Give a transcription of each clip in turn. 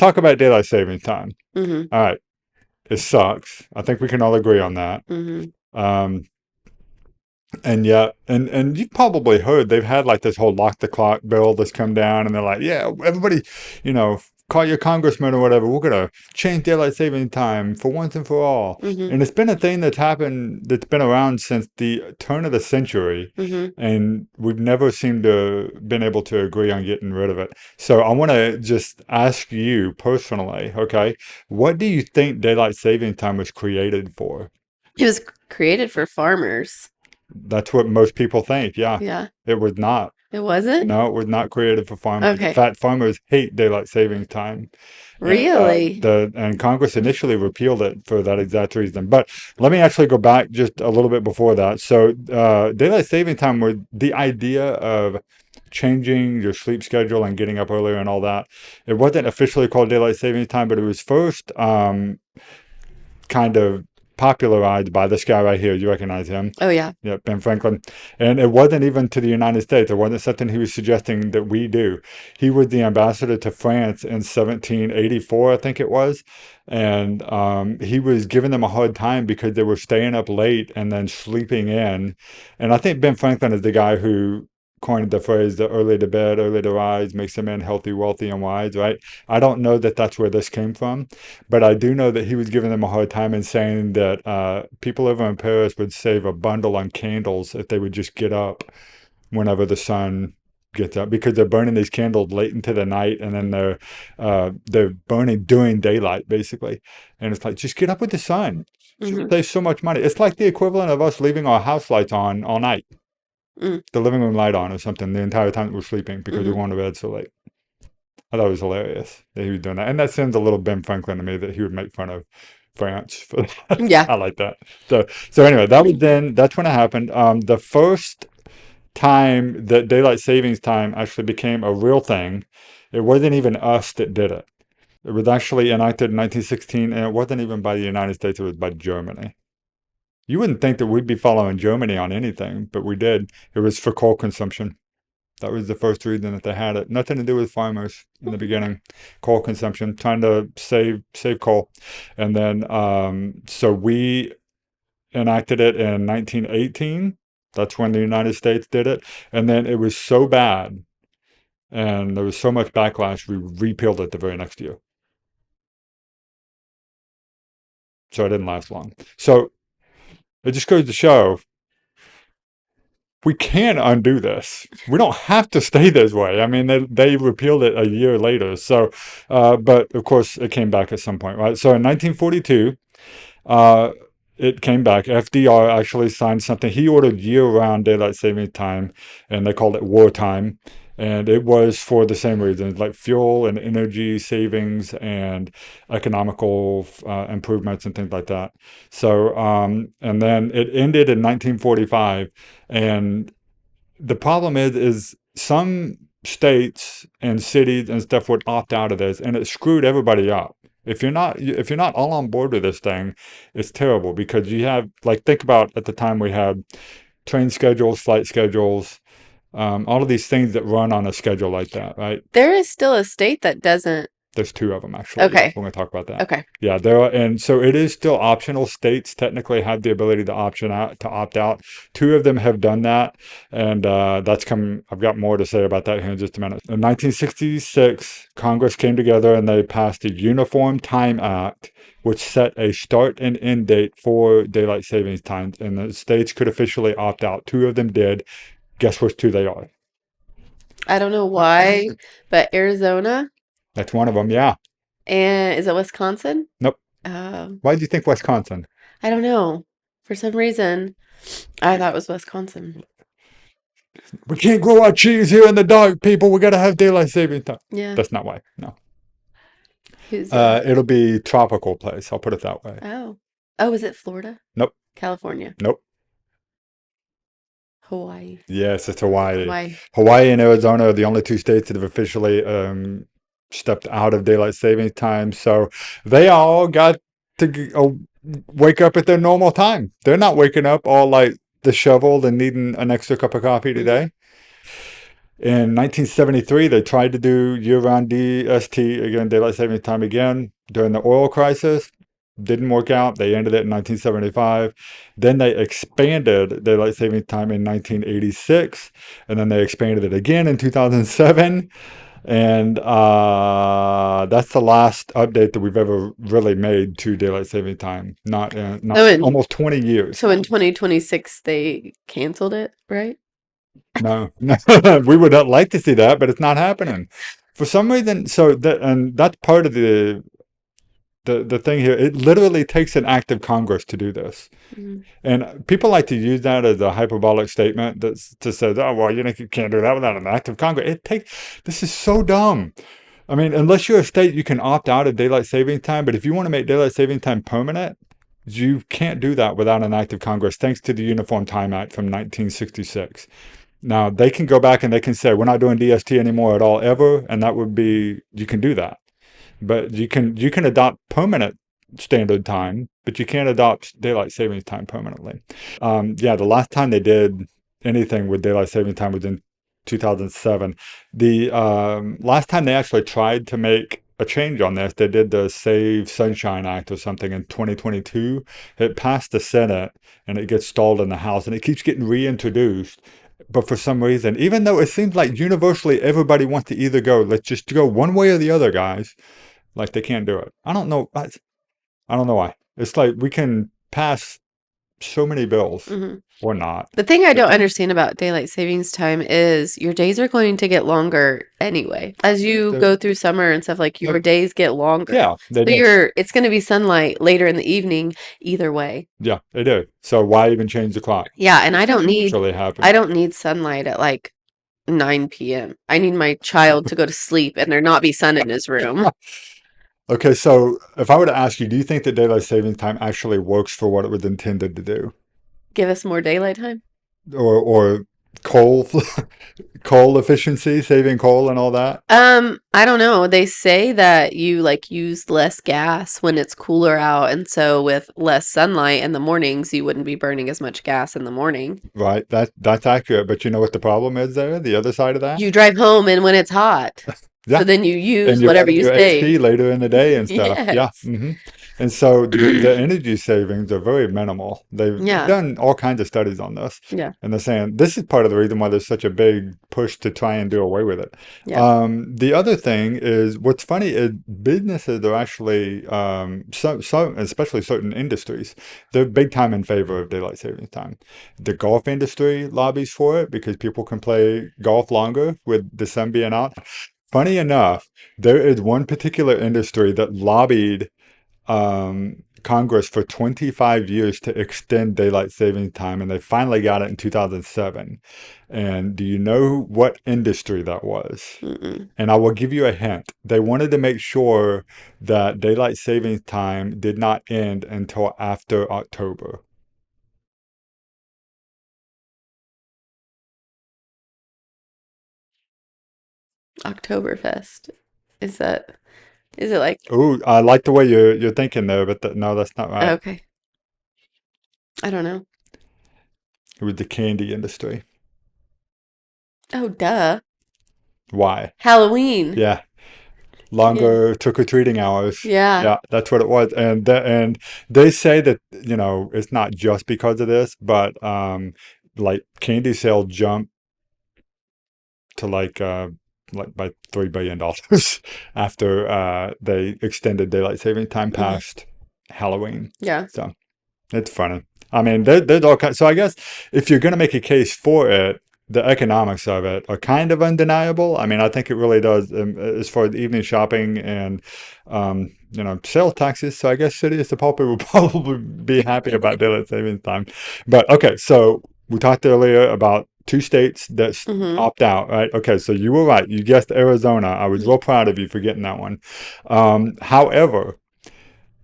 talk about daylight savings time. Mm-hmm. All right. It sucks. I think we can all agree on that. Mm-hmm. Um, and yet, and you probably heard they've had like this whole lock the clock bill that's come down, and they're like, yeah, everybody, you know, call your congressman or whatever. We're gonna change daylight saving time for once and for all. Mm-hmm. And it's been a thing that's happened, that's been around since the turn of the century, Mm-hmm. and we've never seemed to been able to agree on getting rid of it. So I want to just ask you personally, okay, what do you think daylight saving time was created for? It was created for farmers. That's what most people think. Yeah, Yeah. it was not. It wasn't? No, it was not created for farmers. In Okay. fact, farmers hate daylight savings time. Really? And Congress initially repealed it for that exact reason. But let me actually go back just a little bit before that. So, daylight saving time was the idea of changing your sleep schedule and getting up earlier and all that. It wasn't officially called daylight savings time, but it was first kind of popularized by this guy right here. You recognize him? Oh, yeah. Yeah, Ben Franklin. And it wasn't even to the United States. It wasn't something he was suggesting that we do. He was the ambassador to France in 1784, I think it was. And he was giving them a hard time because they were staying up late and then sleeping in. And I think Ben Franklin is the guy who coined the phrase, the early to bed, early to rise makes a man healthy, wealthy, and wise, right? I don't know that that's where this came from, but I do know that he was giving them a hard time and saying that people over in Paris would save a bundle on candles if they would just get up whenever the sun gets up, because they're burning these candles late into the night, and then they're burning during daylight basically. And it's like, just get up with the sun. Mm-hmm. Save so much money. It's like the equivalent of us leaving our house lights on all night, Mm. the living room light on or something, the entire time that we're sleeping because we're Mm-hmm. going to bed so late. I thought it was hilarious that he was doing that. And that sounds a little Ben Franklin to me, that he would make fun of France for that. Yeah. I like that. So anyway, that's when it happened. The first time that daylight savings time actually became a real thing, it wasn't even us that did it. It was actually enacted in 1916, and it wasn't even by the United States, it was by Germany. You wouldn't think that we'd be following Germany on anything, but we did. It was for coal consumption. That was the first reason that they had it. Nothing to do with farmers in the beginning. Coal consumption, trying to save coal. And then so we enacted it in 1918. That's when the United States did it. And then it was so bad and there was so much backlash, we repealed it the very next year. So it didn't last long. So it just goes to show we can undo this. We don't have to stay this way. I mean, they repealed it a year later. So, but of course, it came back at some point, right? So in 1942, it came back. FDR actually signed something. He ordered year-round daylight saving time, and they called it wartime. And it was for the same reasons, like fuel and energy savings and economical improvements and things like that. So, and then it ended in 1945. And the problem is some states and cities and stuff would opt out of this, and it screwed everybody up. If you're not all on board with this thing, it's terrible, because you have, like, think about at the time we had train schedules, flight schedules, all of these things that run on a schedule like that, right? There is still a state that doesn't. There's two of them actually. Okay. We're going to talk about that. Okay. Yeah, there are, and so it is still optional. States technically have the ability to opt out. Two of them have done that, and that's come. I've got more to say about that here in just a minute. In 1966, Congress came together and they passed the Uniform Time Act, which set a start and end date for daylight savings time, and the states could officially opt out. Two of them did. Guess which two they are? I don't know why, but Arizona That's one of them. Yeah. and is it Wisconsin? Nope. Um, Why do you think Wisconsin? I don't know. For some reason, I thought it was Wisconsin. We can't grow our cheese here in the dark, people. We got to have daylight saving time. Yeah. That's not why. No. Who's It'll be tropical place. I'll put it that way. Oh, is it Florida? Nope. California? Nope. Hawaii? Yes, it's Hawaii. Why? Hawaii and Arizona are the only two states that have officially stepped out of daylight savings time. So they all got to wake up at their normal time. They're not waking up all like disheveled and needing an extra cup of coffee today. In 1973, they tried to do year-round DST again, daylight saving time again during the oil crisis. Didn't work out. They ended it in 1975. Then they expanded daylight saving time in 1986, and then they expanded it again in 2007. And that's the last update that we've ever really made to daylight saving time. Not So in almost 20 years. so in 2026 they canceled it, right? No, no, we would not like to see that, but it's not happening for some reason. So that and that's part of the thing here. It literally takes an act of Congress to do this, Mhm. and people like to use that as a hyperbolic statement that's to say, oh well, you can't do that without an act of Congress. This is so dumb. I mean, unless you're a state, you can opt out of daylight saving time, but if you want to make daylight saving time permanent, you can't do that without an act of Congress, thanks to the Uniform Time Act from 1966. Now they can go back and they can say we're not doing DST anymore at all ever, and that would be you can do that, but you can adopt permanent standard time, but you can't adopt daylight savings time permanently. Yeah, the last time they did anything with daylight saving time was in 2007. The last time they actually tried to make a change on this, they did the Save Sunshine Act or something in 2022. It passed the Senate and it gets stalled in the House and it keeps getting reintroduced. But for some reason, even though it seems like universally everybody wants to either go, let's just go one way or the other, guys, like they can't do it. I don't know. I don't know why. It's like we can pass so many bills Mhm. or not. The thing I don't understand about daylight savings time is your days are going to get longer anyway. As you go through summer and stuff, like your days get longer. Yeah, they So do. it's going to be sunlight later in the evening either way. Yeah, they do. So why even change the clock? Yeah, and I Usually happen. don't need sunlight at like 9 p.m. I need my child to go to sleep and there not be sun in his room. Okay, so if I were to ask you, do you think that daylight savings time actually works for what it was intended to do? Give us more daylight time. Or coal coal efficiency, saving coal and all that? I don't know. They say that you like use less gas when it's cooler out, and so with less sunlight in the mornings, you wouldn't be burning as much gas in the morning. Right. That's accurate. But you know what the problem is there? The other side of that? You drive home and when it's hot, so Yeah. then you And use you're whatever running you your AC save. later in the day and stuff. Yeah. Yes. And so the energy savings are very minimal. They've Yeah. done all kinds of studies on this. Yeah. And they're saying this is part of the reason why there's such a big push to try and do away with it. Yeah. The other thing is what's funny is businesses are actually, some, especially certain industries, they're big time in favor of daylight savings time. The golf industry lobbies for it because people can play golf longer with the sun being out. Funny enough, there is one particular industry that lobbied Congress for 25 years to extend daylight saving time, and they finally got it in 2007. And do you know what industry that was? Mm-mm. And I will give you a hint. They wanted to make sure that daylight saving time did not end until after October. Oktoberfest. Is that is it like Oh, I like the way you're thinking there, but no, that's not right. okay. I don't know. It was the candy industry. Oh, duh. Why? Halloween. Yeah, Yeah. longer trick-or-treating hours. Yeah. Yeah, that's what it was. And they say that, it's not just because of this, but like candy sales jumped to like by $3 billion after they extended daylight saving time Mhm. past Halloween. Yeah. So it's funny. I mean, there's all kinds. So I guess if you're going to make a case for it, the economics of it are kind of undeniable. I mean, I think it really does, as far as evening shopping and, sales taxes. So I guess City of Sapulpa will probably be happy about daylight savings time. But okay, so we talked earlier about two states that Mm-hmm. opt out, right? Okay, so you were right. You guessed Arizona. I was real proud of you for getting that one. However,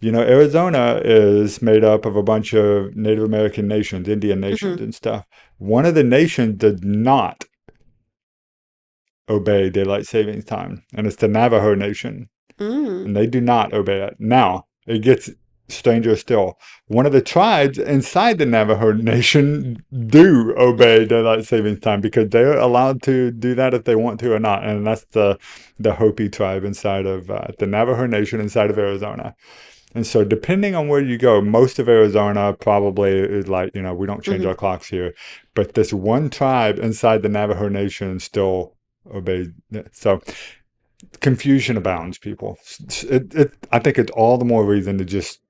Arizona is made up of a bunch of Native American nations, Indian nations Mm-hmm. and stuff. One of the nations did not obey daylight savings time, and it's the Navajo Nation, Mm. and they do not obey it. Now, it gets stranger still, one of the tribes inside the Navajo Nation do obey daylight savings time because they're allowed to do that if they want to or not, and that's the Hopi tribe inside of the Navajo Nation inside of Arizona. And so, depending on where you go, most of Arizona probably is like, we don't change Hmm. our clocks here. But this one tribe inside the Navajo Nation still obeys. So, confusion abounds, people. I think it's all the more reason to just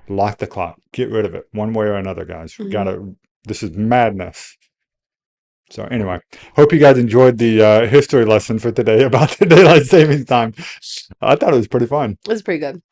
lock the clock, get rid of it one way or another, guys. We Hmm. gotta, this is madness. So, anyway, hope you guys enjoyed the history lesson for today about the daylight savings time. I thought it was pretty fun. It's pretty good.